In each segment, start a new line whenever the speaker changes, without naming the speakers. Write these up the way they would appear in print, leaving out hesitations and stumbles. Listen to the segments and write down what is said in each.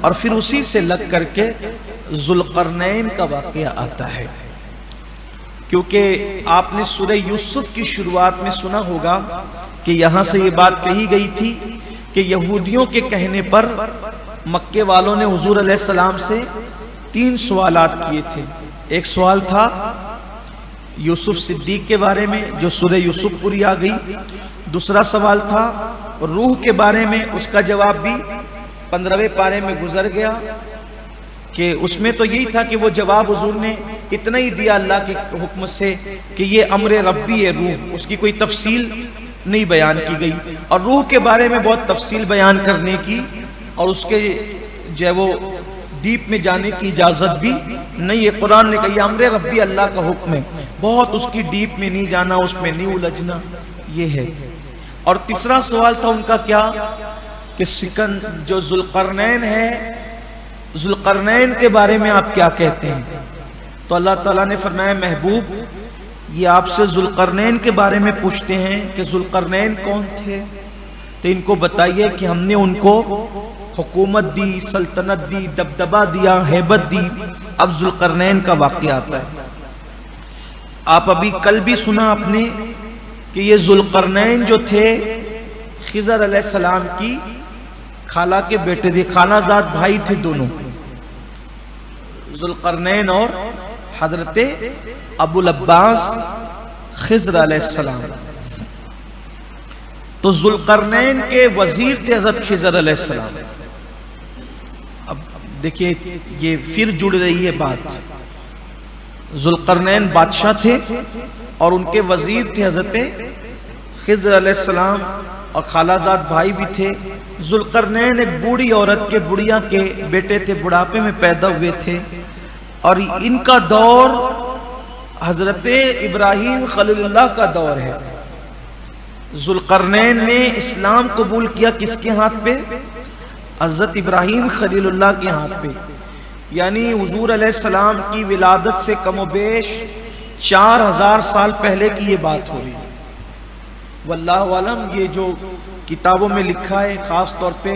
اور پھر اسی سے لگ کر کے ذوالقرنین کا واقعہ آتا ہے. کیونکہ آپ نے سورہ یوسف کی شروعات میں سنا ہوگا کہ یہاں سے یہ بات کہی گئی تھی کہ یہودیوں کے کہنے پر مکے والوں نے حضور علیہ السلام سے 3 سوالات کیے تھے. ایک سوال تھا یوسف صدیق کے بارے میں جو سورہ یوسف پوری آ گئی. دوسرا سوال تھا روح کے بارے میں، اس کا جواب بھی 15ویں پارے میں گزر گیا کہ اس میں تو یہی تھا کہ وہ جواب حضور نے اتنا ہی دیا اللہ کے حکم سے کہ یہ امر ربی ہے روح، اس کی کوئی تفصیل نہیں بیان کی گئی. اور روح کے بارے میں بہت تفصیل بیان کرنے کی اور اس کے جو ہے وہ ڈیپ میں جانے کی اجازت بھی نہیں ہے. قرآن نے کہا یہ امر ربی اللہ کا حکم ہے، بہت اس کی ڈیپ میں نہیں جانا، اس میں نہیں الجھنا، یہ ہے. اور تیسرا سوال تھا ان کا کیا کہ جو ذوالقرنین ہے، ذوالقرنین کے بارے میں آپ کیا کہتے ہیں؟ تو اللہ تعالیٰ نے فرمایا محبوب یہ آپ سے ذوالقرنین کے بارے میں پوچھتے ہیں کہ ذوالقرنین کون تھے، تو ان کو بتائیے کہ ہم نے ان کو حکومت دی، سلطنت دی، دبدبہ دیا، ہیبت دی. اب ذوالقرنین کا واقعہ آتا ہے. آپ ابھی کل بھی سنا آپ نے کہ یہ ذوالقرنین جو تھے خضر علیہ السلام کی خالہ کے بیٹے تھے، خالہ زاد بھائی تھے دونوں، ذوالقرنین اور حضرت ابو العباس خضر علیہ السلام. تو ذوالقرنین کے وزیر تھے حضرت خضر علیہ السلام. اب دیکھیے یہ پھر جڑ رہی ہے بات. ذوالقرنین بادشاہ تھے اور ان کے وزیر تھے حضرت خضر علیہ السلام اور خالہ زاد بھائی بھی تھے. ذوالقرنین ایک بوڑھی عورت کے بڑھیا کے بیٹے تھے، بڑھاپے میں پیدا ہوئے تھے اور ان کا دور حضرت ابراہیم خلیل اللہ کا دور ہے. ذوالقرنین نے اسلام قبول کیا کس کے ہاتھ پہ؟ حضرت ابراہیم خلیل اللہ کے ہاتھ پہ. یعنی حضور علیہ السلام کی ولادت سے کم و بیش 4000 سال پہلے کی یہ بات ہو رہی ہے. واللہ عالم یہ جو کتابوں میں لکھا ہے، خاص طور پہ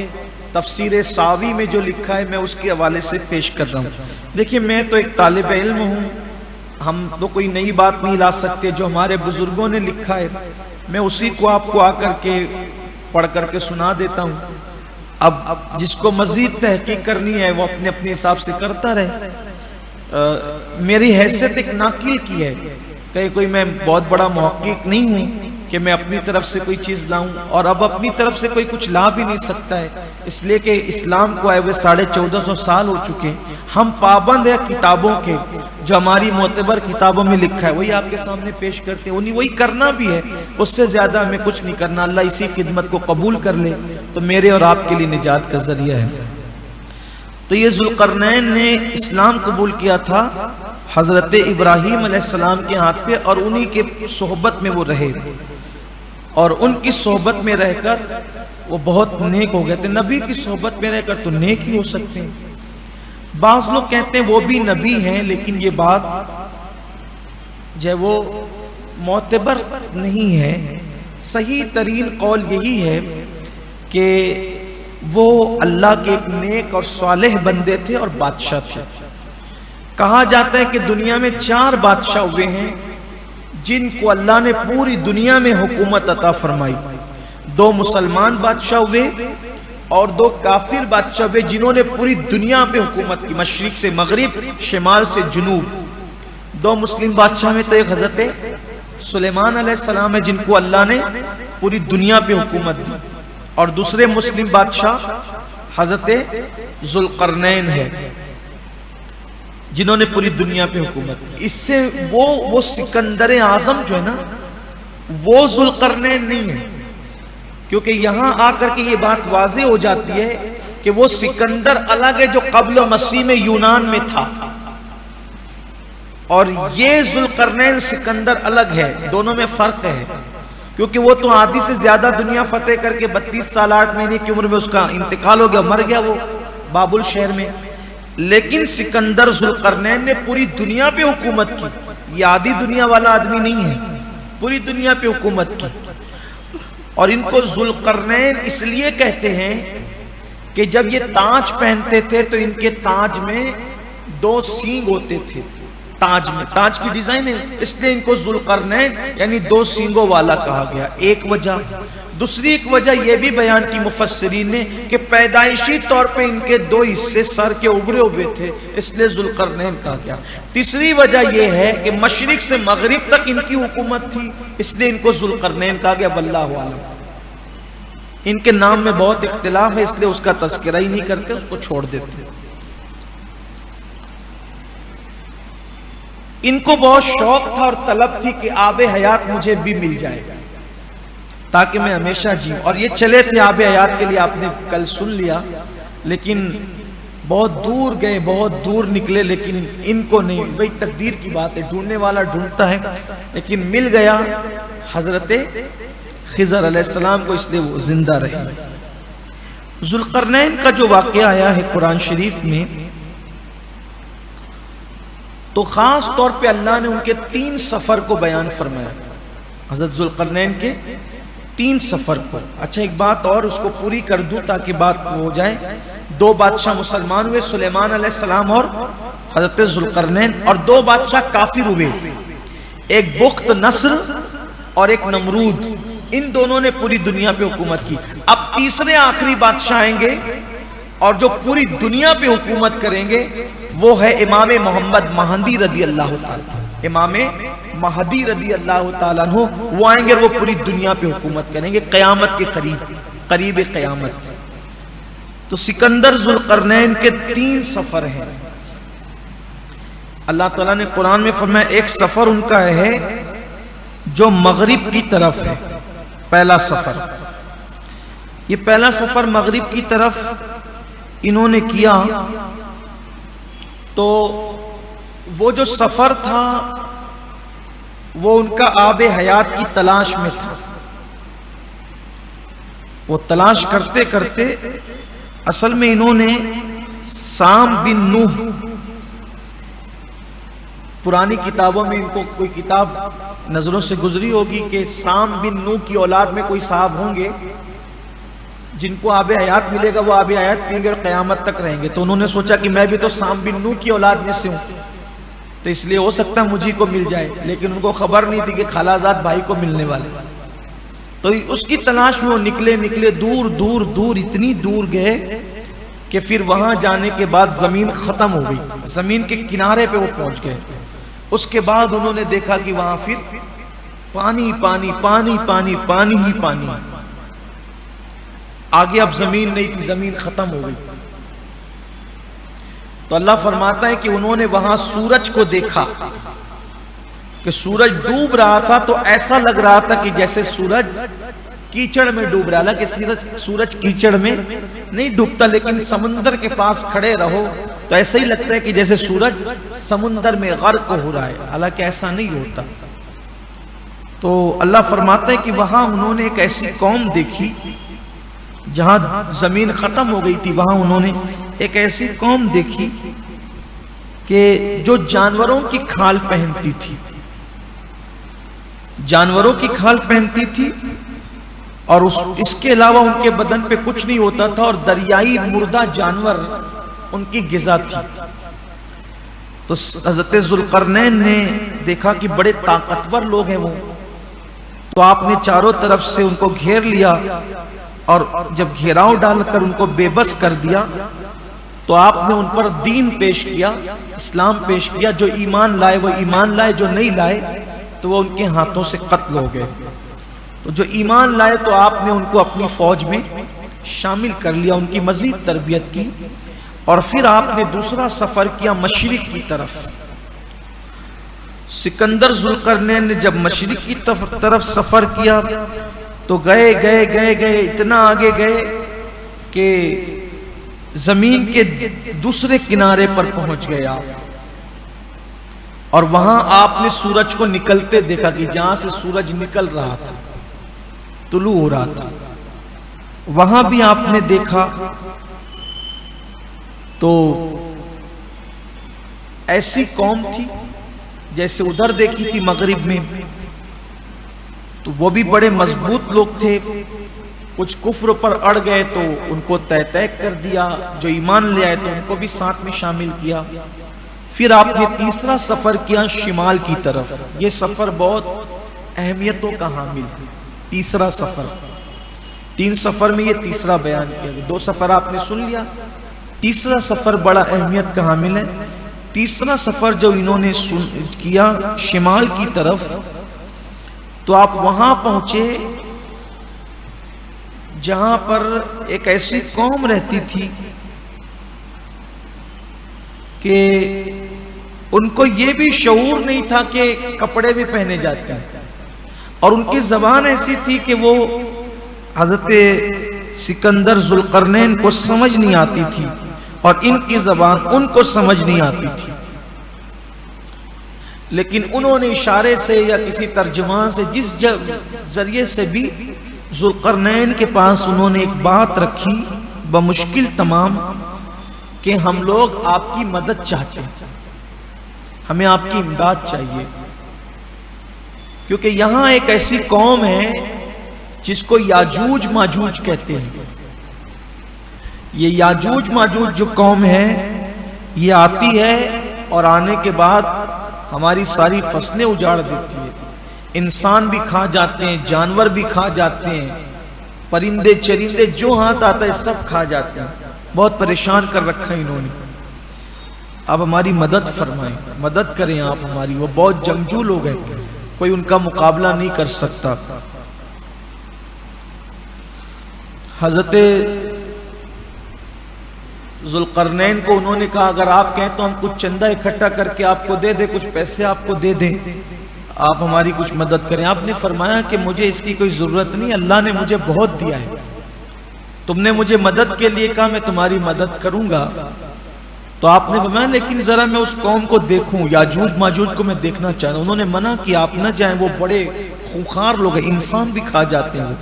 تفسیر ساوی میں جو لکھا ہے میں اس کے حوالے سے پیش کر رہا ہوں. دیکھیے میں تو ایک طالب علم ہوں، ہم تو کوئی نئی بات نہیں لا سکتے. جو ہمارے بزرگوں نے لکھا ہے میں اسی کو آپ کو آ کر کے پڑھ کر کے سنا دیتا ہوں. اب جس کو مزید تحقیق کرنی ہے وہ اپنے اپنے حساب سے کرتا رہے. میری حیثیت ایک ناقل کی ہے، کہیں کوئی میں بہت بڑا محقق نہیں ہوں کہ میں اپنی طرف سے کوئی چیز لاؤں، اور اب اپنی طرف سے کوئی کچھ لا بھی نہیں سکتا ہے، اس لیے کہ اسلام کو آئے ہوئے 1450 سال ہو چکے. ہم پابند ہیں کتابوں کے، جو ہماری معتبر کتابوں میں لکھا ہے وہی آپ کے سامنے پیش کرتے ہیں، وہی کرنا بھی ہے، اس سے زیادہ ہمیں کچھ نہیں کرنا. اللہ اسی خدمت کو قبول کر لے تو میرے اور آپ کے لیے نجات کا ذریعہ ہے. تو یہ ذوالقرنین نے اسلام قبول کیا تھا حضرت ابراہیم علیہ السلام کے ہاتھ پہ، اور انہی کے صحبت میں وہ رہے، اور ان کی صحبت میں رہ کر وہ بہت نیک ہو گئے تھے. نبی کی صحبت میں رہ کر تو نیک ہی ہو سکتے ہیں. بعض لوگ کہتے ہیں وہ بھی نبی ہیں، لیکن یہ بات جو وہ معتبر نہیں ہے. صحیح ترین قول یہی ہے کہ وہ اللہ کے ایک نیک اور صالح بندے تھے اور بادشاہ تھے. کہا جاتا ہے کہ دنیا میں 4 بادشاہ ہوئے ہیں جن کو اللہ نے پوری دنیا میں حکومت عطا فرمائی. 2 مسلمان بادشاہ ہوئے اور 2 کافر بادشاہ ہوئے جنہوں نے پوری دنیا پہ حکومت کی، مشرق سے مغرب، شمال سے جنوب. 2 مسلم بادشاہ میں تو ایک حضرت سلیمان علیہ السلام ہے جن کو اللہ نے پوری دنیا پہ حکومت دی، اور دوسرے مسلم بادشاہ حضرت ذوالقرنین ہے جنہوں نے پوری دنیا پہ حکومت کی. اس سے وہ سکندر اعظم جو ہے نا وہ ذوالقرنین نہیں ہے، کیونکہ یہاں آ کر کے یہ بات واضح ہو جاتی ہے کہ وہ سکندر الگ ہے جو قبل مسیح میں یونان میں تھا، اور یہ ذوالقرنین سکندر الگ ہے. دونوں میں فرق ہے، کیونکہ وہ تو آدھی سے زیادہ دنیا فتح کر کے 32 سال 8 مہینے کی عمر میں اس کا انتقال ہو گیا، مر گیا وہ بابل شہر میں. لیکن سکندر ذوالقرنین نے پوری دنیا پہ حکومت کی. یہ آدھی دنیا والا آدمی نہیں ہے، پوری دنیا پہ حکومت کی. اور ان کو ذوالقرنین اس لیے کہتے ہیں کہ جب یہ تاج پہنتے تھے تو ان کے تاج میں 2 سینگ ہوتے تھے، تاج میں، تاج کی ڈیزائن ہے، اس لیے ان کو ذوالقرنین یعنی 2 سینگوں والا کہا گیا، ایک وجہ۔ دوسری ایک وجہ یہ بھی بیان کی مفسرین نے کہ پیدائشی طور پہ ان کے 2 حصے سر کے ابھرے ہوئے تھے، اس لیے ذوالقرنین کہا گیا۔ تیسری وجہ یہ ہے کہ مشرق سے مغرب تک ان کی حکومت تھی، اس لیے ان کو ذوالقرنین کہا گیا، واللہ اعلم۔ ان کے نام میں بہت اختلاف ہے، اس لیے اس کا تذکرہ ہی نہیں کرتے، اس کو چھوڑ دیتے۔ ان کو بہت شوق تھا اور طلب تھی کہ آب حیات مجھے بھی مل جائے تاکہ میں ہمیشہ جیوں، اور یہ چلے تھے آب حیات کے لیے، آپ نے کل سن لیا، لیکن بہت دور گئے، بہت دور نکلے، لیکن ان کو نہیں، بھئی تقدیر کی بات ہے، ڈھونڈنے والا ڈھونڈتا ہے، لیکن مل گیا حضرت خضر علیہ السلام کو، اس لیے وہ زندہ رہے۔ ذوالقرنین کا جو واقعہ آیا ہے قرآن شریف میں، تو خاص طور پہ اللہ نے ان کے 3 سفر کو بیان فرمایا، حضرت ذوالقرنین کے 3 سفر کو۔ اچھا ایک بات اور اس کو پوری کر دوں تاکہ بات ہو جائے۔ 2 بادشاہ مسلمان ہوئے، سلیمان علیہ السلام اور حضرت ذوالقرنین، اور 2 بادشاہ کافر ہوئے، ایک بخت نصر اور ایک نمرود، ان دونوں نے پوری دنیا پہ حکومت کی۔ اب تیسرے آخری بادشاہ آئیں گے اور جو پوری دنیا پہ حکومت کریں گے وہ ہے امام محمد مہدی رضی اللہ تعالیٰ، امام مہدی رضی اللہ تعالیٰ عنہ، وہ آئیں گے اور وہ پوری دنیا پہ حکومت کریں گے قیامت کے قریب قیامت۔ تو سکندر ذوالقرنین کے 3 سفر ہیں۔ اللہ تعالیٰ نے قرآن میں فرمایا ایک سفر ان کا ہے جو مغرب کی طرف ہے، پہلا سفر، یہ پہلا سفر مغرب کی طرف انہوں نے کیا، تو وہ جو سفر تھا وہ ان کا آب حیات کی تلاش میں تھا۔ وہ تلاش کرتے کرتے اصل میں انہوں نے سام بن نوح، پرانی کتابوں میں ان کو کوئی کتاب نظروں سے گزری ہوگی کہ سام بن نوح کی اولاد میں کوئی صاحب ہوں گے جن کو آب حیات ملے گا، وہ آب حیات پئیں گے اور قیامت تک رہیں گے۔ تو انہوں نے سوچا کہ میں بھی تو سام بن نوح کی اولاد میں سے ہوں، تو اس لیے ہو سکتا ہے مجھے کو مل جائے، لیکن ان کو خبر نہیں تھی کہ خالازاد بھائی کو ملنے والے۔ تو اس کی تلاش میں وہ نکلے دور دور دور، اتنی دور گئے کہ پھر وہاں جانے کے بعد زمین ختم ہو گئی، زمین کے کنارے پہ وہ پہنچ گئے۔ اس کے بعد انہوں نے دیکھا کہ وہاں پھر پانی پانی پانی پانی پانی ہی پانی، آگے اب زمین نہیں تھی، زمین ختم ہو گئی۔ تو اللہ فرماتا ہے کہ انہوں نے وہاں سورج کو دیکھا کہ سورج ڈوب رہا تھا، تو ایسا لگ رہا تھا کہ جیسے سورج کیچڑ میں ڈوب رہا، کہ سورج کیچڑ میں نہیں ڈوبتا، لیکن سمندر کے پاس کھڑے رہو تو ایسا ہی لگتا ہے کہ جیسے سورج سمندر میں غرق ہو رہا ہے، حالانکہ ایسا نہیں ہوتا۔ تو اللہ فرماتا ہے کہ وہاں انہوں نے ایک ایسی قوم دیکھی جہاں زمین ختم ہو گئی تھی، وہاں انہوں نے ایک ایسی قوم دیکھی کہ جو جانوروں کی کھال پہنتی تھی، جانوروں کی کھال پہنتی تھی، اور اس کے علاوہ ان کے بدن پہ کچھ نہیں ہوتا تھا، اور دریائی مردہ جانور ان کی غذا تھی۔ تو حضرت ذوالقرنین نے دیکھا کہ بڑے طاقتور لوگ ہیں وہ، تو آپ نے چاروں طرف سے ان کو گھیر لیا، اور جب گھیراؤ ڈال کر ان کو بے بس کر دیا تو آپ نے ان پر دین پیش کیا، اسلام پیش کیا، جو ایمان لائے وہ ایمان لائے، جو نہیں لائے تو وہ ان کے ہاتھوں سے قتل ہو گئے۔ تو جو ایمان لائے تو آپ نے ان کو اپنی فوج میں شامل کر لیا، ان کی مزید تربیت کی، اور پھر آپ نے دوسرا سفر کیا مشرق کی طرف۔ سکندر ذوالقرنین نے جب مشرق کی طرف سفر کیا تو گئے اتنا آگے گئے کہ زمین کے دوسرے کنارے پر پہنچ گئے آپ، اور وہاں آپ نے سورج کو نکلتے دیکھا کہ جہاں سے سورج نکل رہا تھا، طلوع ہو رہا تھا، وہاں بھی آپ نے دیکھا تو ایسی قوم تھی جیسے ادھر دیکھی تھی مغرب میں، تو وہ بھی بڑے مضبوط لوگ تھے، کچھ کفر پر اڑ گئے تو ان کو تہ کر دیا، جو ایمان لے آئے تو ان کو بھی ساتھ میں شامل کیا۔ پھر آپ نے تیسرا سفر کیا شمال کی طرف۔ یہ سفر بہت اہمیتوں کا حامل ہے، تیسرا سفر۔ 3 سفر میں یہ تیسرا بیان کیا گیا۔ 2 سفر آپ نے سن لیا، تیسرا سفر بڑا اہمیت کا حامل ہے۔ تیسرا سفر جو انہوں نے کیا شمال کی طرف، تو آپ وہاں پہنچے جہاں پر ایک ایسی قوم رہتی تھی کہ ان کو یہ بھی شعور نہیں تھا کہ کپڑے بھی پہنے جاتے ہیں، اور ان کی زبان ایسی تھی کہ وہ حضرت سکندر ذوالقرنین کو سمجھ نہیں آتی تھی، اور ان کی زبان ان کو سمجھ نہیں آتی تھی۔ لیکن انہوں نے اشارے سے یا کسی ترجمان سے، جس ذریعے سے بھی، ذوالقرنین کے پاس انہوں نے ایک بات رکھی بمشکل تمام، کہ ہم لوگ آپ کی مدد چاہتے ہیں، ہمیں آپ کی امداد چاہیے، کیونکہ یہاں ایک ایسی قوم ہے جس کو یاجوج ماجوج کہتے ہیں۔ یہ یاجوج ماجوج جو قوم ہے، یہ آتی ہے اور آنے کے بعد ہماری ساری فصلیں اجاڑ دیتی ہے، انسان بھی کھا جاتے ہیں، جانور بھی کھا جاتے ہیں، پرندے چرندے جو ہاتھ آتا ہے سب کھا جاتے ہیں۔ بہت پریشان کر رکھا ہے انہوں نے، آپ ہماری مدد فرمائیں، مدد کریں آپ ہماری۔ وہ بہت جنگجو لوگ ہیں، کوئی ان کا مقابلہ نہیں کر سکتا۔ حضرت ذوالقرنین کو انہوں نے کہا اگر آپ کہیں تو ہم کچھ چندہ اکٹھا کر کے آپ کو دے دیں، کچھ پیسے آپ کو دے دیں، آپ ہماری کچھ مدد کریں۔ آپ نے فرمایا کہ مجھے اس کی کوئی ضرورت نہیں، اللہ نے مجھے بہت دیا ہے، تم نے مجھے مدد کے لیے کہا، میں تمہاری مدد کروں گا۔ تو آپ نے فرمایا لیکن ذرا میں اس قوم کو دیکھوں، یاجوج ماجوج کو میں دیکھنا چاہ رہا ہوں۔ انہوں نے منع کیا، آپ نہ جائیں، وہ بڑے خونخوار لوگ ہیں، انسان بھی کھا جاتے ہیں۔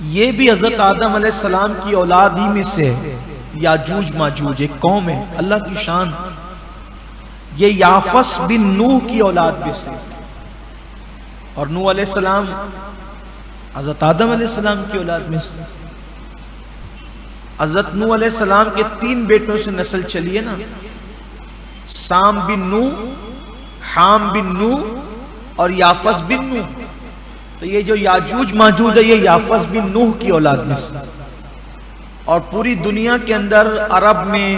یہ بھی حضرت آدم علیہ السلام کی اولاد ہی میں سے ہے، یاجوج ماجوج ایک قوم ہے، اللہ کی شان۔ یہ یافس بن نوح کی اولاد میں سے، اور نوح علیہ السلام حضرت آدم علیہ السلام کی اولاد میں سے۔ حضرت نوح علیہ السلام کے 3 بیٹوں سے نسل چلی ہے نا، سام بن نوح، حام بن نوح اور یافس بن نوح۔ تو یہ جو یاجوج ماجوج ہے یہ یافس بن نوح کی اولاد میں سے، اور پوری دنیا کے اندر عرب میں،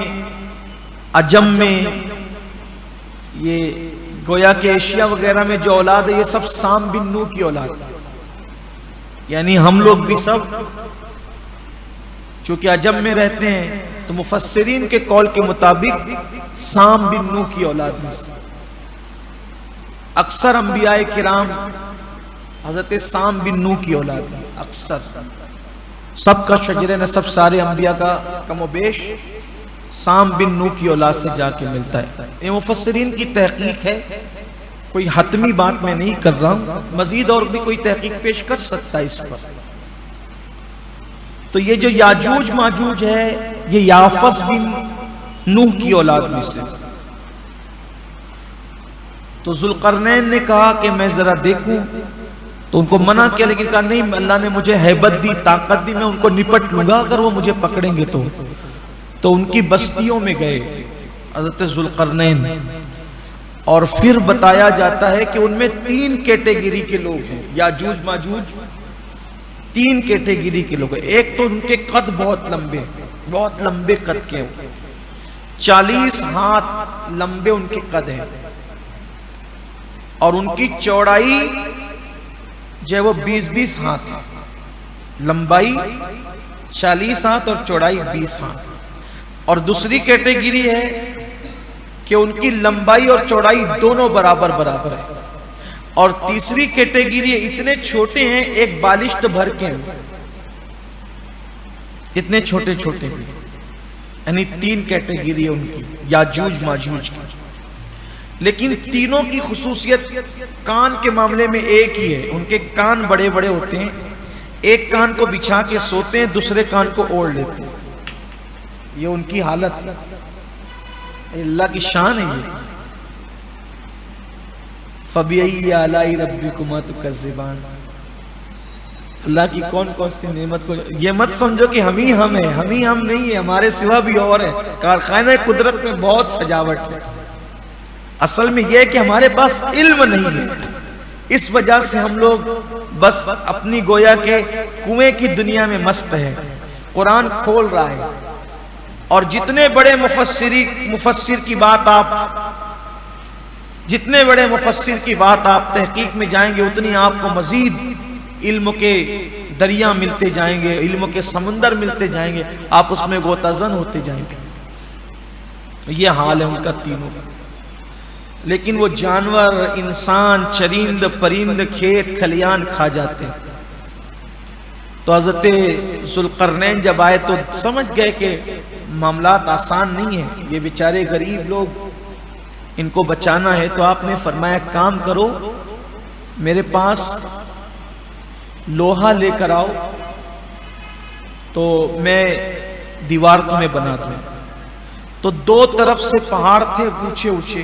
عجم میں، یہ گویا کہ ایشیا وغیرہ میں جو اولاد ہے یہ سب سام بن نوح کی اولاد ہے۔ یعنی ہم لوگ بھی سب چونکہ عجم میں رہتے ہیں تو مفسرین کے قول کے مطابق سام بن نوح کی اولاد میں سے۔ اکثر انبیاء کرام حضرت سام بن نوح کی اولاد ہے، اکثر سب کا شجر نسب سارے انبیاء کا کم و بیش سام بن نوح کی اولاد سے جا کے ملتا ہے۔ یہ مفسرین کی تحقیق ہے، کوئی حتمی بات میں نہیں کر رہا ہوں، مزید اور بھی کوئی تحقیق پیش کر سکتا ہے اس پر۔ تو یہ جو یاجوج ماجوج ہے یہ یافس بن نوح کی اولاد میں سے۔ تو ذوالقرنین نے کہا کہ میں ذرا دیکھوں، تو ان کو منع کیا، لیکن کہا نہیں، اللہ نے مجھے ہیبت دی، طاقت دی، میں ان کو نپٹ لوں گا اگر وہ مجھے پکڑیں گے تو ان کی بستیوں میں گئے حضرت ذوالقرنین، اور پھر بتایا جاتا ہے کہ ان میں 3 کیٹیگری کے لوگ ہیں، یاجوج ماجوج 3 کیٹیگری کے لوگ ہیں۔ ایک تو ان کے قد بہت لمبے، بہت لمبے قد کے، 40 ہاتھ لمبے ان کے قد ہیں، اور ان کی چوڑائی جو ہے وہ 20 ہاتھ ہے، لمبائی 40 ہاتھ اور چوڑائی 20 ہاتھ۔ اور دوسری کیٹیگری ہے کہ ان کی لمبائی اور چوڑائی دونوں برابر ہے، اور تیسری کیٹیگری اتنے چھوٹے ہیں ایک بالشت بھر کے ہیں، اتنے چھوٹے چھوٹے ہیں، یعنی 3 کیٹیگری ہے ان کی، یاجوج ماجوج کی۔ لیکن تینوں کی خصوصیت کان کے معاملے میں ایک ہی ہے، ان کے کان بڑے بڑے ہوتے ہیں، ایک کان کو بچھا کے سوتے ہیں، دوسرے کان کو اوڑھ لیتے ہیں، یہ ان کی حالت ہے، اللہ کی شان ہے یہ۔ فَبِأَيِّ آلَاءِ رَبِّكُمَا تُكَذِّبَانِ۔ اللہ کی کون کون سی نعمت کو یہ مت سمجھو کہ ہم ہی ہم ہیں، ہم ہی ہم نہیں ہیں، ہمارے سوا بھی اور ہیں۔ کارخانہ قدرت میں بہت سجاوٹ ہے۔ اصل میں یہ ہے کہ ہمارے پاس علم نہیں ہے، اس وجہ سے ہم لوگ بس اپنی گویا کے کنویں کی دنیا میں مست ہے۔ قرآن کھول رہا ہے، اور جتنے بڑے مفسر کی بات آپ تحقیق میں جائیں گے، اتنی آپ کو مزید علم کے دریا ملتے جائیں گے، علم کے سمندر ملتے جائیں گے، آپ اس میں غوطہ ہوتے جائیں گے۔ یہ حال ہے ان کا تینوں کا۔ لیکن وہ جانور، انسان، چرند، پرند، کھیت کھلیان کھا جاتے ہیں۔ تو حضرت ذوالقرنین جب آئے تو سمجھ گئے کہ معاملات آسان نہیں ہیں، یہ بیچارے غریب لوگ، ان کو بچانا ہے۔ تو آپ نے فرمایا کام کرو، میرے پاس لوہا لے کر آؤ تو میں دیوار تمہیں بنا دوں۔ تو دو طرف سے پہاڑ تھے اونچے اونچے،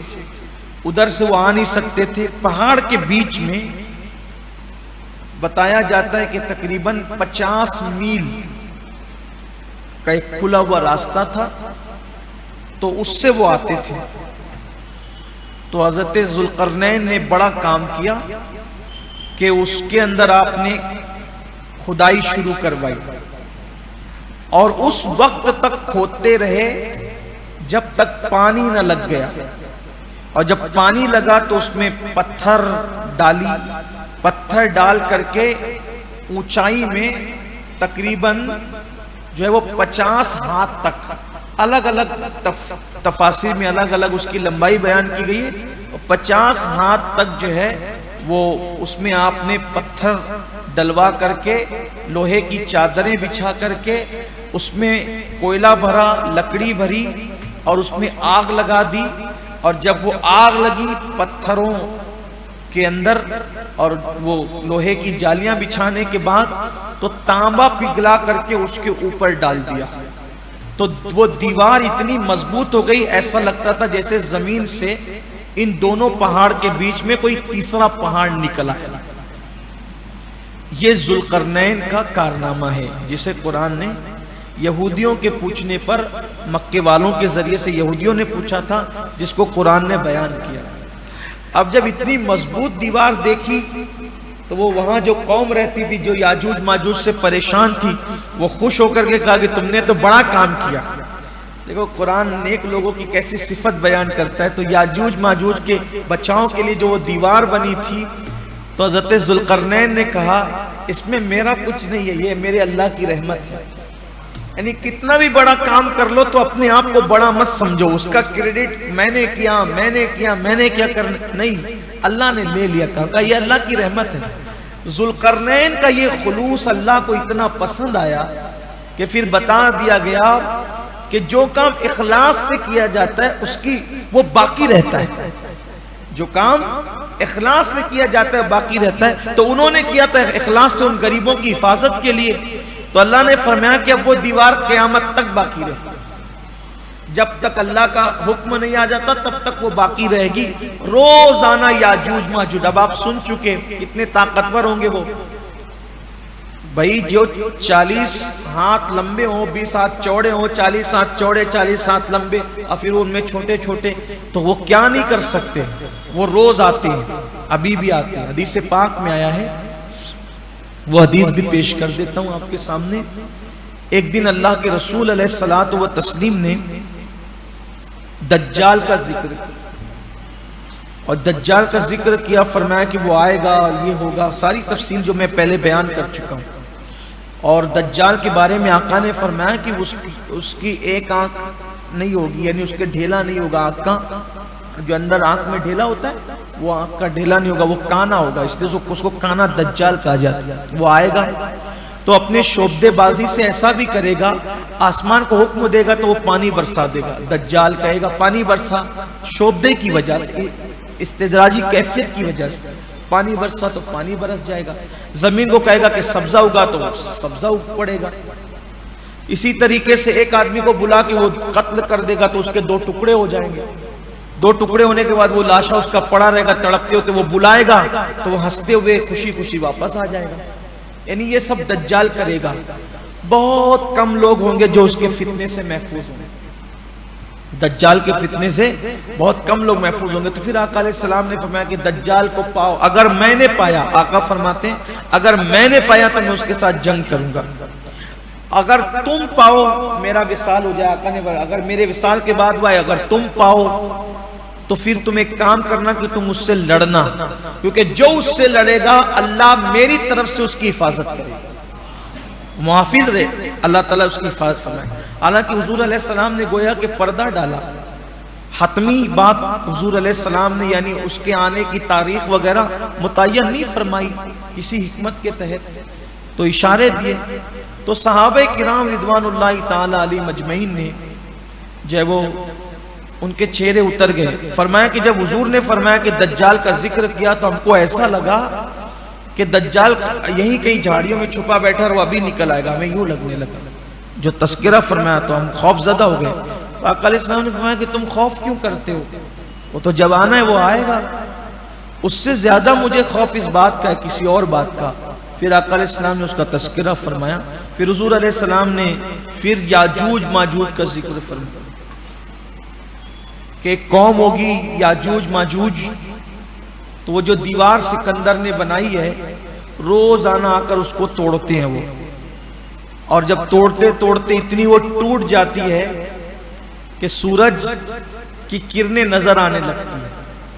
ادھر سے وہ آ نہیں سکتے تھے۔ پہاڑ کے بیچ میں بتایا جاتا ہے کہ تقریباً 50 میل کا ایک کھلا ہوا راستہ تھا، تو اس سے وہ آتے تھے۔ تو حضرت ذوالقرنین نے بڑا کام کیا کہ اس کے اندر آپ نے کھدائی شروع کروائی، اور اس وقت تک کھودتے رہے جب تک پانی نہ لگ گیا، اور جب پانی لگا تو اس میں پتھر ڈال کر کے اونچائی میں تقریباً جو ہے وہ 50 ہاتھ تک، الگ الگ تفاسیر میں الگ الگ اس کی لمبائی بیان کی گئی ہے، 50 ہاتھ تک جو ہے وہ اس میں آپ نے پتھر ڈلوا کر کے، لوہے کی چادریں بچھا کر کے، اس میں کوئلہ بھرا، لکڑی بھری، اور اس میں آگ لگا دی۔ اور جب وہ آگ لگی پتھروں کے اندر اور وہ لوہے کی جالیاں بچھانے کے بعد، تو تانبا پگھلا کر کے اس کے اوپر ڈال دیا، تو وہ دیوار اتنی مضبوط ہو گئی، ایسا لگتا تھا جیسے زمین سے ان دونوں پہاڑ کے بیچ میں کوئی تیسرا پہاڑ نکلا ہے۔ یہ ذوالقرنین کا کارنامہ ہے، جسے قرآن نے یہودیوں کے پوچھنے پر، مکے والوں کے ذریعے سے یہودیوں نے پوچھا تھا، جس کو قرآن نے بیان کیا۔ اب جب اتنی مضبوط دیوار دیکھی تو وہ وہاں جو قوم رہتی تھی، جو یاجوج ماجوج سے پریشان تھی، وہ خوش ہو کر کے کہا کہ تم نے تو بڑا کام کیا۔ دیکھو قرآن نیک لوگوں کی کیسی صفت بیان کرتا ہے۔ تو یاجوج ماجوج کے بچاؤ کے لیے جو وہ دیوار بنی تھی، تو حضرت ذوالقرنین نے کہا اس میں میرا کچھ نہیں ہے، یہ میرے اللہ کی رحمت ہے۔ یعنی کتنا بھی بڑا کام کر لو تو اپنے آپ کو بڑا مت سمجھو، اس کا کریڈٹ میں نے کیا کرنا نہیں، اللہ نے لے لیا، کہا یہ اللہ کی رحمت ہے۔ ذوالقرنین کا یہ خلوص اللہ کو اتنا پسند آیا کہ پھر بتا دیا گیا کہ جو کام اخلاص سے کیا جاتا ہے اس کی وہ باقی رہتا ہے، جو کام اخلاص سے کیا جاتا ہے باقی رہتا ہے۔ تو انہوں نے کیا تھا اخلاص سے ان غریبوں کی حفاظت کے لیے، تو اللہ نے فرمایا کہ اب وہ دیوار قیامت تک باقی رہے، جب تک اللہ کا حکم نہیں آ جاتا تب تک وہ باقی رہے گی۔ روزانہ یاجوج ماجوج، اب آپ سن چکے کتنے طاقتور ہوں گے وہ، بھائی جو 40 ہاتھ لمبے ہوں، 20 ہاتھ چوڑے ہوں، 40 ہاتھ چوڑے، 40 ہاتھ لمبے، اور پھر ان میں چھوٹے چھوٹے، تو وہ کیا نہیں کر سکتے، وہ روز آتے ہیں، ابھی بھی آتے ہیں۔ حدیث پاک میں آیا ہے، وہ حدیث بھی پیش کر دیتا ہوں آپ کے سامنے۔ ایک دن اللہ کے رسول علیہ الصلوۃ والتسلیم نے دجال کا ذکر کیا، اور دجال کا ذکر کیا، فرمایا کہ وہ آئے گا، یہ ہوگا، ساری تفصیل جو میں پہلے بیان کر چکا ہوں۔ اور دجال کے بارے میں آقا نے فرمایا کہ اس کی ایک آنکھ نہیں ہوگی، یعنی اس کے ڈھیلا نہیں ہوگا آنکھ کا، جو اندر آنکھ میں ڈھیلا ہوتا ہے وہ آنکھ کا ڈھیلا نہیں ہوگا، وہ کانا ہوگا، اس لیے اس کو کانا دجال کہا جاتا ہے۔ وہ آئے گا تو اپنے شعبدے بازی سے ایسا بھی کرے گا، آسمان کو حکم دے گا تو وہ پانی برسا دے گا، دجال کہے گا پانی برسا، شعبدے کی وجہ سے، استدراجی کیفیت کی وجہ سے پانی برسا تو پانی برس جائے گا، زمین کو کہے گا کہ سبزہ اگا تو سبزہ اگ پڑے گا۔ اسی طریقے سے ایک آدمی کو بلا کے وہ قتل کر دے گا تو اس کے 2 ٹکڑے ہو جائیں گے، 2 ٹکڑے ہونے کے بعد وہ لاشا اس کا پڑا رہے گا، تڑپتے ہوتے وہ بلائے گا تو وہ ہنستے ہوئے خوشی خوشی واپس آ جائے گا۔ یعنی یہ سب دجال کرے گا، بہت کم لوگ ہوں گے جو اس کے فتنے سے محفوظ ہوں گے، دجال کے فتنے سے بہت کم لوگ محفوظ ہوں گے۔ تو پھر آقا علیہ السلام نے فرمایا کہ دجال کو پاؤ، اگر میں نے پایا، آقا فرماتے ہیں اگر میں نے پایا تو میں اس کے ساتھ جنگ کروں گا، اگر تم پاؤ میرا وصال ہو جائے، آقا نے فرمایا اگر میرے وصال کے بعد وہ آئے، اگر تم پاؤ تو پھر تم ایک کام کرنا کہ تم اس سے لڑنا، کیونکہ جو اس سے لڑے گا اللہ میری طرف سے اس کی حفاظت کرے گا، محافظ رہے، اللہ تعالیٰ اس کی حفاظت فرمائے۔ حالانکہ حضور علیہ السلام نے گویا کہ پردہ ڈالا، حتمی بات حضور علیہ السلام نے یعنی اس کے آنے کی تاریخ وغیرہ متعین نہیں فرمائی کسی حکمت کے تحت، تو اشارے دیے۔ تو صحابہ کرام رضوان اللہ تعالی علیہ مجمعین نے جب وہ ان کے چہرے اتر گئے، فرمایا کہ جب حضور نے فرمایا کہ دجال کا ذکر کیا تو ہم کو ایسا لگا کہ دجال یہیں کہیں جھاڑیوں میں چھپا بیٹھا اور وہ ابھی نکل آئے گا، ہمیں یوں لگنے لگا جو تذکرہ فرمایا، تو ہم خوف زدہ ہو گئے۔ تو آقا علیہ السلام نے فرمایا کہ تم خوف کیوں کرتے ہو، وہ تو جب آنا ہے وہ آئے گا، اس سے زیادہ مجھے خوف اس بات کا ہے کسی اور بات کا۔ پھر آقا علیہ السلام نے اس کا تذکرہ فرمایا، پھر حضور علیہ السلام نے پھر یاجوج ماجوج کا ذکر فرمایا کہ ایک قوم ہوگی یاجوج ماجوج، تو وہ جو دیوار سکندر نے بنائی ہے روزانہ آ کر اس کو توڑتے ہیں وہ، اور جب توڑتے توڑتے اتنی وہ ٹوٹ جاتی ہے کہ سورج کی کرنیں نظر آنے لگتی ہیں،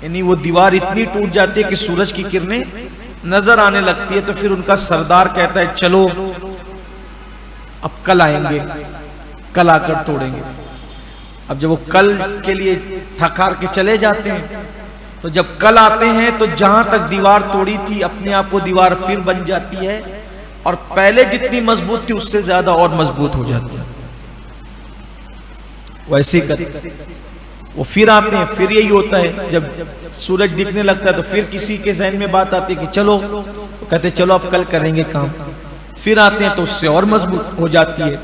یعنی وہ دیوار اتنی ٹوٹ جاتی ہے کہ سورج کی کرنیں نظر آنے لگتی ہے۔ تو پھر ان کا سردار کہتا ہے چلو اب کل آئیں گے، کل آ کر توڑیں گے۔ اب جب وہ کل کے لیے تھکار کے چلے جاتے ہیں تو جب کل آتے ہیں تو جہاں تک دیوار توڑی تھی اپنے آپ وہ دیوار پھر بن جاتی ہے، اور پہلے جتنی مضبوط تھی اس سے زیادہ اور مضبوط ہو جاتی ہے۔ ویسے ہی کرتے وہ پھر آتے ہیں، پھر یہی ہوتا ہے جب سورج دکھنے لگتا ہے تو پھر کسی کے ذہن میں بات آتی ہے کہ چلو، تو کہتے چلو اب کل کریں گے کام، پھر آتے ہیں تو اس سے اور مضبوط ہو جاتی ہے۔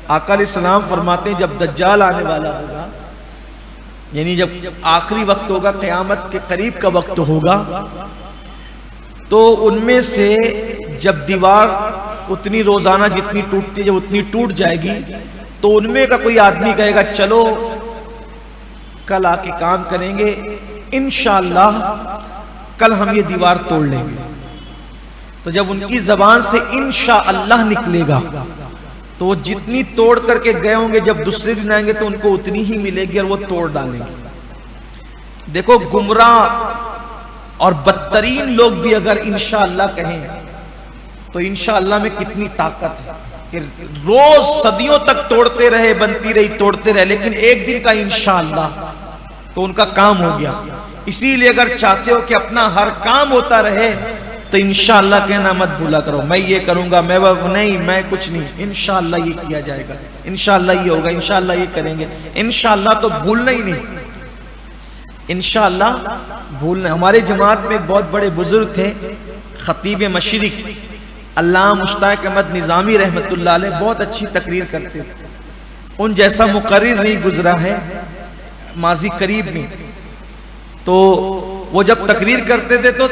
آقا علیہ السلام فرماتے ہیں جب دجال آنے والا ہوگا، یعنی جب آخری وقت ہوگا، قیامت کے قریب کا وقت ہوگا، تو ان میں سے جب دیوار اتنی روزانہ جتنی ٹوٹتی ہے جب اتنی ٹوٹ جائے گی تو ان میں کا کوئی آدمی کہے گا چلو کل آ کے کام کریں گے، انشاءاللہ کل ہم یہ دیوار توڑ لیں گے۔ تو جب ان کی زبان سے انشاءاللہ نکلے گا تو وہ جتنی توڑ کر کے گئے ہوں گے جب دوسرے دن آئیں گے تو ان کو اتنی ہی ملے گی اور وہ توڑ ڈالیں گے۔ دیکھو گمراہ اور بدترین لوگ بھی اگر انشاءاللہ کہیں تو انشاءاللہ میں کتنی طاقت ہے کہ روز صدیوں تک توڑتے رہے، بنتی رہی، توڑتے رہے، لیکن ایک دن کا انشاءاللہ تو ان کا کام ہو گیا۔ اسی لیے اگر چاہتے ہو کہ اپنا ہر کام ہوتا رہے تو انشاءاللہ کہنا مت بھولا کرو، میں یہ کروں گا، میں وہ نہیں، میں کچھ نہیں، انشاءاللہ یہ کیا جائے گا، انشاءاللہ یہ ہوگا، انشاءاللہ یہ کریں گے، انشاءاللہ تو بھولنا ہی نہیں، انشاءاللہ بھولنا۔ ہمارے جماعت میں ایک بہت بڑے بزرگ تھے، خطیب مشرق علامہ مشتاق احمد نظامی رحمت اللہ علیہ، بہت اچھی تقریر کرتے تھے، ان جیسا مقرر نہیں گزرا ہے ماضی قریب میں۔ تو وہ جب تقریر کرتے تھے تو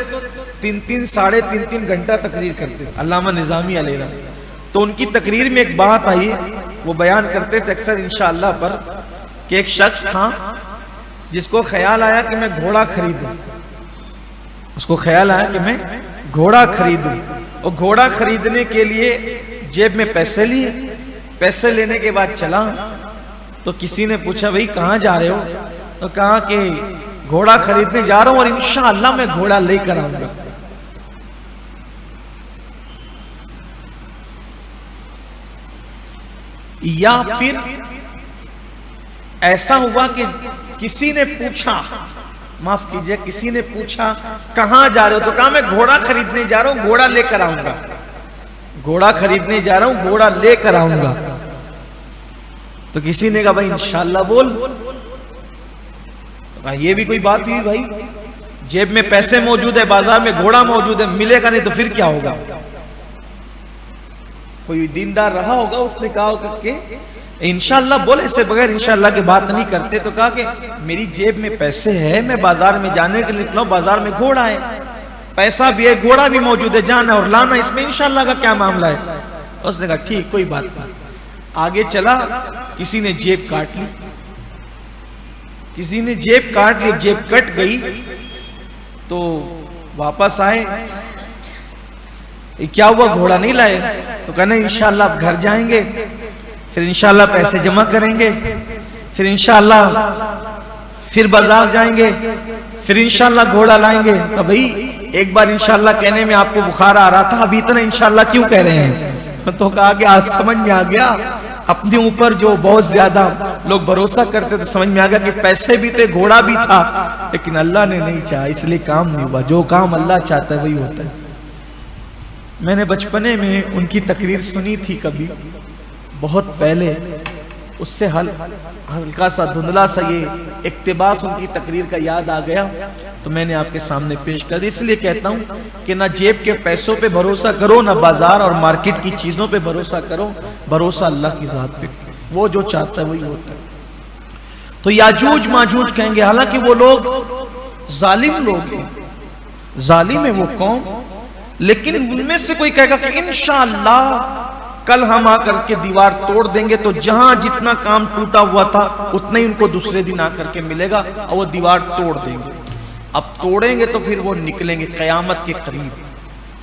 3-3 گھنٹہ تقریر کرتے تھے علامہ نظامی علیہ رحمۃ۔ تو ان کی تقریر میں ایک بات آئی، وہ بیان کرتے تھے اکثر انشاءاللہ پر، کہ ایک شخص تھا جس کو خیال آیا کہ میں گھوڑا خریدوں، اس کو خیال آیا کہ میں گھوڑا خریدوں، اور گھوڑا خریدنے کے لیے جیب میں پیسے لیے، پیسے لینے کے بعد چلا تو کسی نے پوچھا بھئی کہاں جا رہے ہو؟ تو کہا کہ گھوڑا خریدنے جا رہا ہوں اور انشاءاللہ میں گھوڑا لے کر آؤں گا۔ یا پھر ایسا ہوا کہ کسی نے پوچھا، معاف کیجئے، کسی نے پوچھا کہاں جا رہے ہو؟ تو کہا میں گھوڑا خریدنے جا رہا ہوں، گھوڑا لے کر آؤں گا، گھوڑا خریدنے جا رہا ہوں، گھوڑا لے کر آؤں گا۔ تو کسی نے کہا بھائی انشاءاللہ بول، تو کہا یہ بھی کوئی بات ہوئی بھائی، جیب میں پیسے موجود ہے، بازار میں گھوڑا موجود ہے، ملے گا نہیں تو پھر کیا ہوگا؟ کوئی دیندار رہا ہوگا، اس نے کہا ہوگا کہ انشاءاللہ بولے، اس سے بغیر انشاءاللہ کی بات نہیں کرتے۔ تو کہا کہ میری جیب میں پیسے ہے، میں بازار میں جانے کے لیے نکلا ہوں، بازار میں گھوڑا ہے، پیسہ بھی ہے, گھوڑا بھی موجود ہے, جانا اور لانا, اس میں انشاءاللہ کا کیا معاملہ ہے. اس نے کہا ٹھیک کوئی بات نہیں. آگے چلا, کسی نے جیب کاٹ لی, کسی نے جیب کاٹ لی, جیب کٹ گئی تو واپس آئے, کیا ہوا گھوڑا نہیں لائے؟ تو کہنا انشاءاللہ آپ گھر جائیں گے, پھر انشاءاللہ پیسے جمع کریں گے, پھر انشاءاللہ پھر بازار جائیں گے, پھر انشاءاللہ گھوڑا لائیں گے. تو بھئی ایک بار انشاءاللہ کہنے میں آپ کو بخار آ رہا تھا, ابھی اتنا انشاءاللہ کیوں کہہ رہے ہیں؟ تو کہا کہ آج سمجھ میں آ گیا, اپنے اوپر جو بہت زیادہ لوگ بھروسہ کرتے تھے, سمجھ میں آ گیا کہ پیسے بھی تھے, گھوڑا بھی تھا, لیکن اللہ نے نہیں چاہا, اس لیے کام نہیں ہوا. جو کام اللہ چاہتا ہے وہی ہوتا ہے. میں نے بچپنے میں ان کی تقریر سنی تھی کبھی, بہت پہلے, اس سے ہلکا سا دھندلا سا یہ اقتباس ان کی تقریر کا یاد آ گیا, تو میں نے آپ کے سامنے پیش کر دی. اس لیے کہتا ہوں کہ نہ جیب کے پیسوں پہ بھروسہ کرو, نہ بازار اور مارکیٹ کی چیزوں پہ بھروسہ کرو, بھروسہ اللہ کی ذات پہ, وہ جو چاہتا ہے وہی ہوتا ہے. تو یاجوج ماجوج کہیں گے, حالانکہ وہ لوگ ظالم لوگ ہیں, ظالم ہے وہ قوم, لیکن ان میں سے کوئی کہے گا کہ انشاءاللہ کل ہم آ کر کے دیوار توڑ دیں گے, تو جہاں جتنا کام ٹوٹا ہوا تھا اتنا ہی ان کو دوسرے دن آ کر کے ملے گا, اور وہ دیوار توڑ دیں گے. اب توڑیں گے تو پھر وہ نکلیں گے قیامت کے قریب,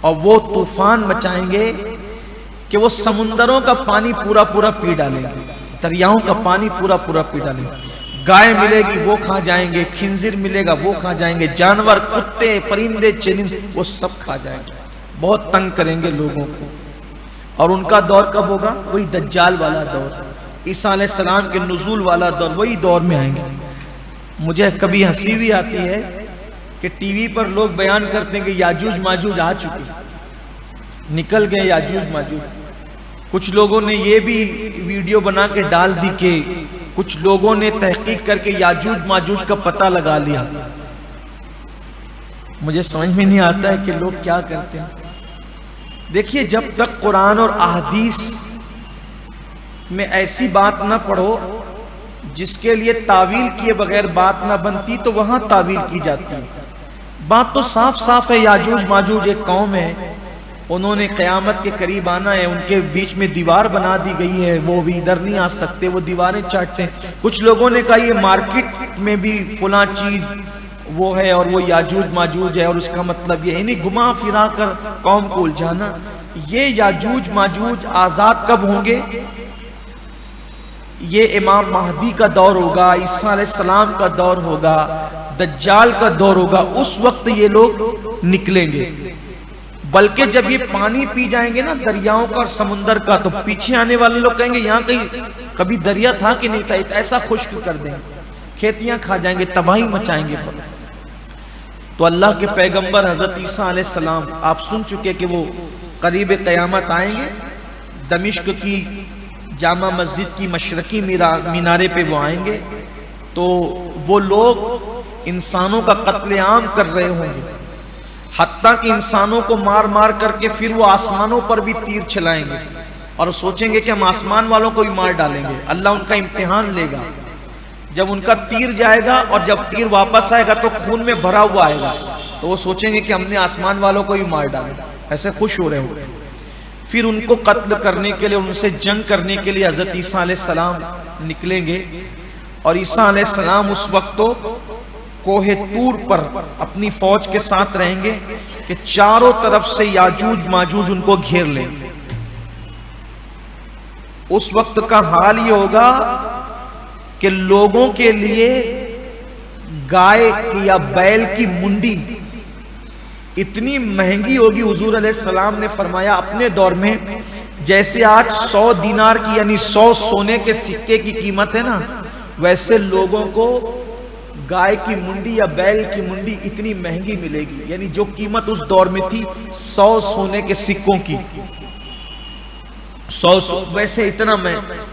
اور وہ طوفان مچائیں گے کہ وہ سمندروں کا پانی پورا پورا پی ڈالیں گے, دریاؤں کا پانی پورا پورا پی ڈالیں گے. گائے ملے گی وہ کھا جائیں گے, خنزیر ملے گا وہ کھا جائیں گے, جانور, کتے, پرندے, چرند وہ سب کھا جائیں گے. بہت تنگ کریں گے لوگوں کو. اور ان کا دور کب ہوگا؟ وہی دجال والا دور, عیسیٰ علیہ السلام کے نزول والا دور, وہی دور میں آئیں گے. مجھے کبھی ہنسی بھی آتی ہے کہ ٹی وی پر لوگ بیان کرتے ہیں کہ یاجوج ماجوج آ چکے, نکل گئے یاجوج ماجوج. کچھ لوگوں نے یہ بھی ویڈیو بنا کے ڈال دی کہ کچھ لوگوں نے تحقیق کر کے یاجوج ماجوج کا پتہ لگا لیا. مجھے سمجھ میں نہیں آتا ہے کہ لوگ کیا کرتے ہیں. دیکھیے, جب تک قرآن اور احادیث میں ایسی بات نہ پڑھو جس کے لیے تعویل کیے بغیر بات نہ بنتی, تو وہاں تعویل کی جاتی ہے. بات تو صاف صاف ہے, یاجوج ماجوج ایک قوم ہے, انہوں نے قیامت کے قریب آنا ہے, ان کے بیچ میں دیوار بنا دی گئی ہے, وہ بھی ادھر نہیں آ سکتے, وہ دیواریں چاٹتے ہیں. کچھ لوگوں نے کہا یہ مارکیٹ میں بھی فلاں چیز وہ ہے اور وہ یاجوج ماجوج ہے, اور اس کا مطلب یہ نہیں گھما پھرا کر قوم کو الجھانا. یہ یاجوج ماجوج آزاد کب ہوں گے؟ یہ امام مہدی کا دور ہوگا, عیسیٰ علیہ السلام کا دور ہوگا, دجال کا دور ہوگا, اس وقت یہ لوگ نکلیں گے. بلکہ جب یہ پانی پی جائیں گے نا دریاؤں کا اور سمندر کا, تو پیچھے آنے والے لوگ کہیں گے یہاں کہیں کبھی دریا تھا کہ نہیں تھا, ایسا خشک کر دیں گے, کھیتیاں کھا جائیں گے, تباہی مچائیں گے. تو اللہ کے پیغمبر حضرت عیسیٰ علیہ السلام, آپ سن چکے کہ وہ قریب قیامت آئیں گے, دمشق کی جامع مسجد کی مشرقی مینارے پہ وہ آئیں گے. تو وہ لوگ انسانوں کا قتل عام کر رہے ہوں گے, حتیٰ کہ انسانوں کو مار مار کر کے پھر وہ آسمانوں پر بھی تیر چلائیں گے, اور سوچیں گے کہ ہم آسمان والوں کو بھی مار ڈالیں گے. اللہ ان کا امتحان لے گا. جب ان کا تیر جائے گا اور جب تیر واپس آئے گا تو خون میں بھرا ہوا آئے گا, تو وہ سوچیں گے کہ ہم نے آسمان والوں کو ہی مار ڈالا. ایسے خوش ہو رہے ہوں گے. پھر ان کو قتل کرنے کے لیے, ان سے جنگ کرنے کے لیے حضرت عیسیٰ علیہ السلام نکلیں گے. اور عیسیٰ علیہ السلام اس وقت تو کوہ طور پر اپنی فوج کے ساتھ رہیں گے کہ چاروں طرف سے یاجوج ماجوج ان کو گھیر لیں. اس وقت کا حال یہ ہوگا کہ لوگوں کے لیے گائے یا بیل کی منڈی اتنی مہنگی ہوگی. حضور علیہ السلام نے فرمایا اپنے دور میں جیسے آج 100 دینار کی یعنی 100 سونے کے سکے کی قیمت ہے نا, ویسے لوگوں کو گائے کی منڈی یا بیل کی منڈی اتنی مہنگی ملے گی. یعنی جو قیمت اس دور میں تھی 100 سونے کے سکوں کی, 100 ویسے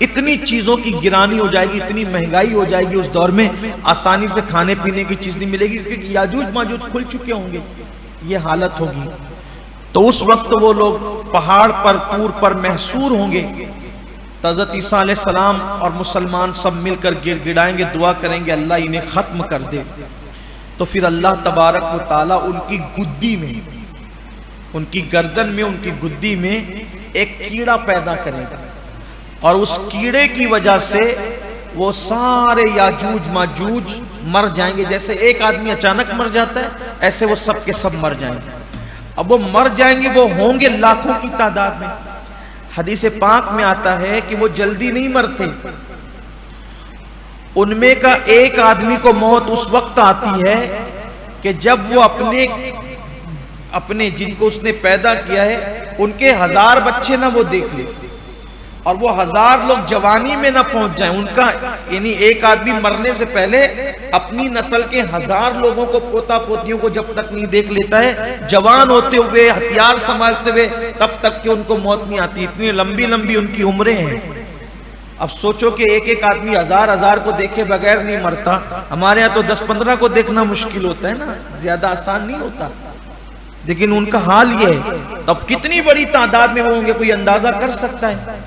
اتنی چیزوں کی گرانی ہو جائے گی, اتنی مہنگائی ہو جائے گی اس دور میں, آسانی سے کھانے پینے کی چیز نہیں ملے گی, کیونکہ یاجوج ماجوج کھل چکے ہوں گے. یہ حالت ہوگی. تو اس وقت وہ لوگ پہاڑ پر طور پر محصور ہوں گے. حضرت عیسیٰ علیہ السلام اور مسلمان سب مل کر گڑ گڑائیں گے, دعا کریں گے اللہ انہیں ختم کر دے. تو پھر اللہ تبارک و تعالیٰ ان کی گدی میں، ان کی گردن میں، ان کی گدی میں ایک کیڑا پیدا کرے گا، اور اس کیڑے کی وجہ سے وہ سارے یاجوج ماجوج مر جائیں گے۔ جیسے ایک آدمی اچانک مر جاتا ہے، ایسے وہ سب کے سب مر جائیں گے۔ اب وہ مر جائیں گے، وہ ہوں گے لاکھوں کی تعداد میں۔ حدیث پاک میں آتا ہے کہ وہ جلدی نہیں مرتے، ان میں کا ایک آدمی کو موت اس وقت آتی ہے کہ جب وہ اپنے جن کو اس نے پیدا کیا ہے ان کے 1000 بچے نہ وہ دیکھ لے، اور وہ 1000 لوگ جوانی میں نہ پہنچ جائیں۔ ان کا یعنی ایک آدمی مرنے سے پہلے اپنی نسل کے 1000 لوگوں کو، پوتا پوتیوں کو جب تک نہیں دیکھ لیتا ہے، جوان ہوتے ہوئے، ہتھیار سنبھالتے ہوئے، تب تک کہ ان کو موت نہیں آتی۔ اتنی لمبی لمبی ان کی عمریں ہیں۔ اب سوچو کہ ایک ایک آدمی 1000 کو دیکھے بغیر نہیں مرتا۔ ہمارے ہاں تو 10-15 کو دیکھنا مشکل ہوتا ہے نا، زیادہ آسان نہیں ہوتا، لیکن ان کا حال یہ ہے۔ تو اب کتنی بڑی تعداد میں وہ ہوں گے، کوئی اندازہ کر سکتا ہے؟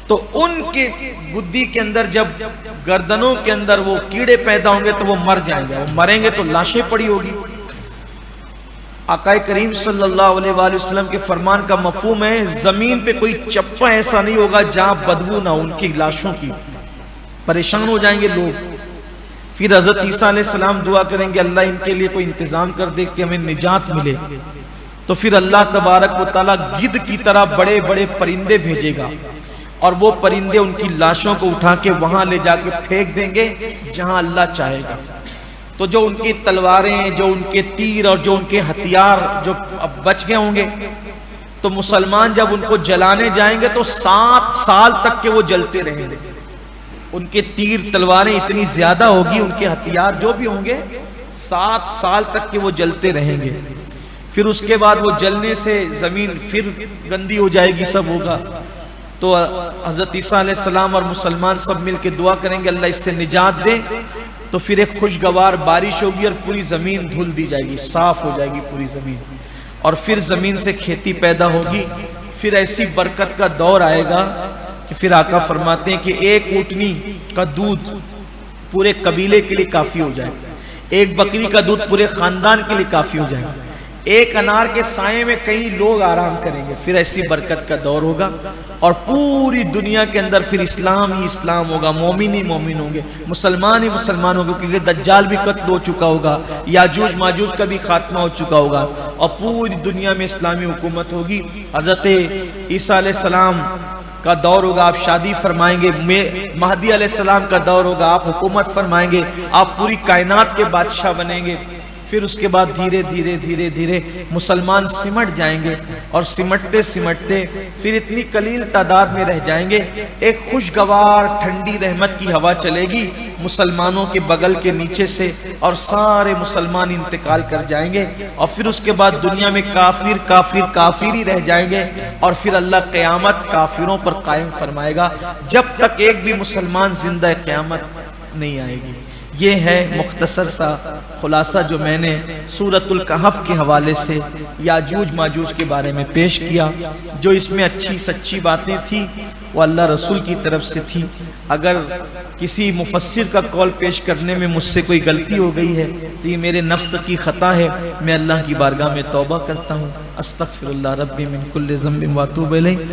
تو ان کے گدی کے اندر، جب گردنوں کے اندر وہ کیڑے پیدا ہوں گے تو وہ مر جائیں گے۔ وہ مریں گے تو لاشیں پڑی ہوگی۔ آقا کریم صلی اللہ علیہ وآلہ وسلم کے فرمان کا مفہوم ہے، زمین پہ کوئی چپا ایسا نہیں ہوگا جہاں بدبو نہ ان کی لاشوں کی۔ پریشان ہو جائیں گے لوگ۔ پھر حضرت عیسیٰ علیہ السلام دعا کریں گے اللہ ان کے لیے کوئی انتظام کر دے کہ ہمیں نجات ملے۔ تو پھر اللہ تبارک و تعالیٰ گدھ کی طرح بڑے بڑے پرندے بھیجے گا، اور وہ پرندے ان کی لاشوں کو اٹھا کے وہاں لے جا کے پھینک دیں گے جہاں اللہ چاہے گا۔ تو جو ان کی تلواریں، جو ان کے تیر اور جو ان کے ہتھیار جو اب بچ گئے ہوں گے، تو مسلمان جب ان کو جلانے جائیں گے تو 7 سال تک کے وہ جلتے رہیں گے۔ ان کے تیر تلواریں اتنی زیادہ ہوگی، ان کے ہتھیار جو بھی ہوں گے 7 سال تک کے وہ جلتے رہیں گے۔ پھر اس کے بعد وہ جلنے سے زمین پھر گندی ہو جائے گی، سب ہوگا۔ تو حضرت عیسیٰ علیہ السلام اور مسلمان سب مل کے دعا کریں گے اللہ اس سے نجات دے۔ تو پھر ایک خوشگوار بارش ہوگی اور پوری زمین دھل دی جائے گی، صاف ہو جائے گی پوری زمین، اور پھر زمین سے کھیتی پیدا ہوگی۔ پھر ایسی برکت کا دور آئے گا کہ پھر آقا فرماتے ہیں کہ ایک اونٹنی کا دودھ پورے قبیلے کے لیے کافی ہو جائے گا، ایک بکری کا دودھ پورے خاندان کے لیے کافی ہو جائے گا، ایک انار کے سائے میں کئی لوگ آرام کریں گے۔ پھر ایسی برکت کا دور ہوگا، اور پوری دنیا کے اندر پھر اسلام ہی اسلام ہوگا، مومن ہی مومن ہوں گے، مسلمان ہی مسلمان ہوں گے، کیونکہ دجال بھی قتل ہو چکا ہوگا، یاجوج ماجوج کا بھی خاتمہ ہو چکا ہوگا، اور پوری دنیا میں اسلامی حکومت ہوگی۔ حضرت عیسیٰ علیہ السلام کا دور ہوگا، آپ شادی فرمائیں گے، مہدی علیہ السلام کا دور ہوگا، آپ حکومت فرمائیں گے، آپ پوری کائنات کے بادشاہ بنیں گے۔ پھر اس کے بعد دھیرے دھیرے دھیرے دھیرے مسلمان سمٹ جائیں گے، اور سمٹتے سمٹتے پھر اتنی قلیل تعداد میں رہ جائیں گے، ایک خوشگوار ٹھنڈی رحمت کی ہوا چلے گی مسلمانوں کے بغل کے نیچے سے، اور سارے مسلمان انتقال کر جائیں گے، اور پھر اس کے بعد دنیا میں کافر کافر کافر ہی رہ جائیں گے، اور پھر اللہ قیامت کافروں پر قائم فرمائے گا جب تک ایک بھی مسلمان زندہ قیامت نہیں آئے گی۔ یہ ہے مختصر سا خلاصہ جو میں نے سورۃ الکہف کے حوالے سے یاجوج ماجوج کے بارے میں پیش کیا۔ جو اس میں اچھی سچی باتیں تھیں وہ اللہ رسول کی طرف سے تھی۔ اگر کسی مفسر کا قول پیش کرنے میں مجھ سے کوئی غلطی ہو گئی ہے تو یہ میرے نفس کی خطا ہے، میں اللہ کی بارگاہ میں توبہ کرتا ہوں۔ استغفر اللہ ربی من کل ذنب واتوب الیہ۔